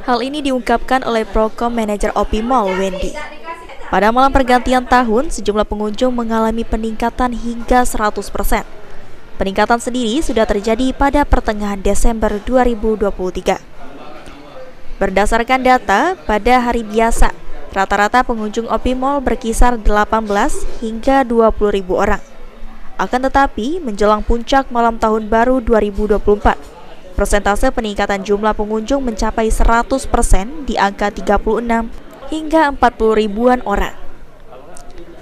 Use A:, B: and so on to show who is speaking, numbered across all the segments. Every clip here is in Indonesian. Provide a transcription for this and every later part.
A: Hal ini diungkapkan oleh Prokom Manager OP Mall, Wendy. Pada malam pergantian tahun, sejumlah pengunjung mengalami peningkatan hingga 100%. Peningkatan sendiri sudah terjadi pada pertengahan Desember 2023. Berdasarkan data, pada hari biasa, rata-rata pengunjung OP Mall berkisar 18 hingga 20.000 orang. Akan tetapi, menjelang puncak malam tahun baru 2024, persentase peningkatan jumlah pengunjung mencapai 100% di angka 36 hingga 40 ribuan orang.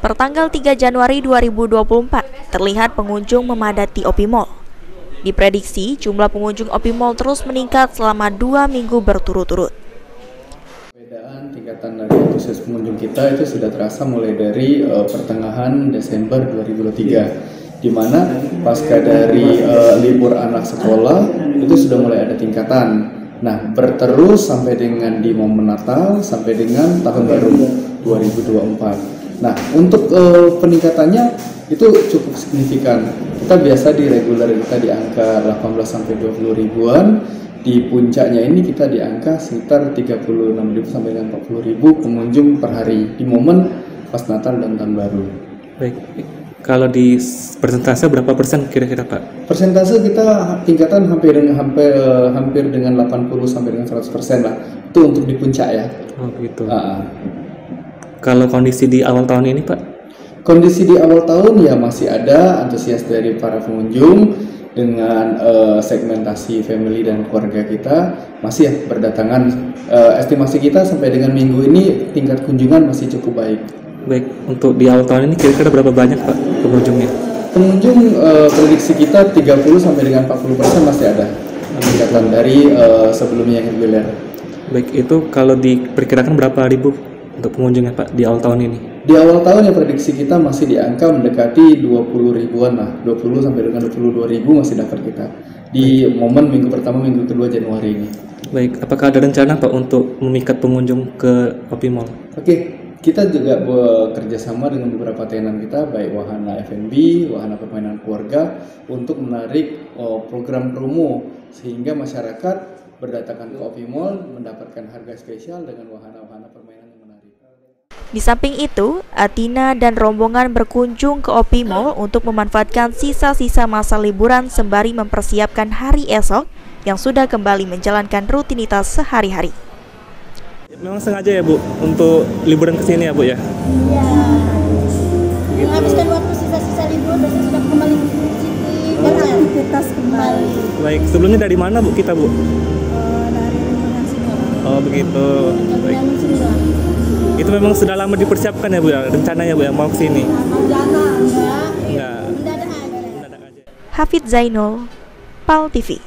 A: Pertanggal 3 Januari 2024, terlihat pengunjung memadati OP Mall. Diprediksi jumlah pengunjung OP Mall terus meningkat selama 2 minggu berturut-turut.
B: Perbedaan tingkatan dari antusias pengunjung kita itu sudah terasa mulai dari pertengahan Desember 2023, di mana pasca dari libur anak sekolah itu sudah mulai ada tingkatan. Nah, berterus sampai dengan di momen Natal sampai dengan tahun baru 2024. Nah, untuk peningkatannya itu cukup signifikan. Kita biasa di reguler kita di angka 18 sampai 20 ribuan. Di puncaknya ini kita di angka sekitar 36.000 sampai dengan 40.000 pengunjung per hari di momen pas Natal dan tahun baru.
C: Baik. Kalau di persentase berapa persen kira-kira Pak?
B: Persentase kita tingkatan hampir dengan 80 sampai dengan 100% lah. Itu untuk di puncak ya.
C: Oh gitu. Kalau kondisi di awal tahun ini Pak?
B: Kondisi di awal tahun ya masih ada antusias dari para pengunjung dengan segmentasi family dan keluarga kita masih ya berdatangan. Estimasi kita sampai dengan minggu ini tingkat kunjungan masih cukup baik.
C: Baik, untuk di awal tahun ini kira-kira berapa banyak Pak pengunjungnya?
B: Pengunjung prediksi kita 30 sampai dengan 40% masih ada peningkatan dari sebelumnya yang reguler.
C: Baik, itu kalau diperkirakan berapa ribu untuk pengunjungnya Pak di awal tahun ini?
B: Di awal tahun ya prediksi kita masih di angka mendekati 20 ribuan lah, 20 sampai dengan 22 ribu masih dapat kita di momen minggu pertama, minggu kedua Januari ini.
C: Baik, apakah ada rencana Pak untuk memikat pengunjung ke OP Mall?
B: Oke, kita juga bekerja sama dengan beberapa tenan kita, baik wahana F&B, wahana permainan keluarga, untuk menarik program promo sehingga masyarakat berdatangan ke OP Mall mendapatkan harga spesial dengan wahana-wahana permainan yang menarik.
A: Di samping itu, Atina dan rombongan berkunjung ke OP Mall untuk memanfaatkan sisa-sisa masa liburan sembari mempersiapkan hari esok yang sudah kembali menjalankan rutinitas sehari-hari.
C: Memang sengaja ya Bu untuk liburan ke sini ya Bu ya?
D: Iya. Menghabiskan waktu sisa-sisa libur besok sudah kembali ke sini dan aktivitas kembali.
C: Baik, sebelumnya dari mana Bu kita Bu?
D: Dari Gunung Singoro.
C: Oh begitu. Baik. Itu memang sudah lama dipersiapkan ya Bu ya rencananya Bu ya mau ke sini?
D: Enggak.
C: Enggak.
D: Mendadak aja.
A: Hafid Zainul, PAL TV.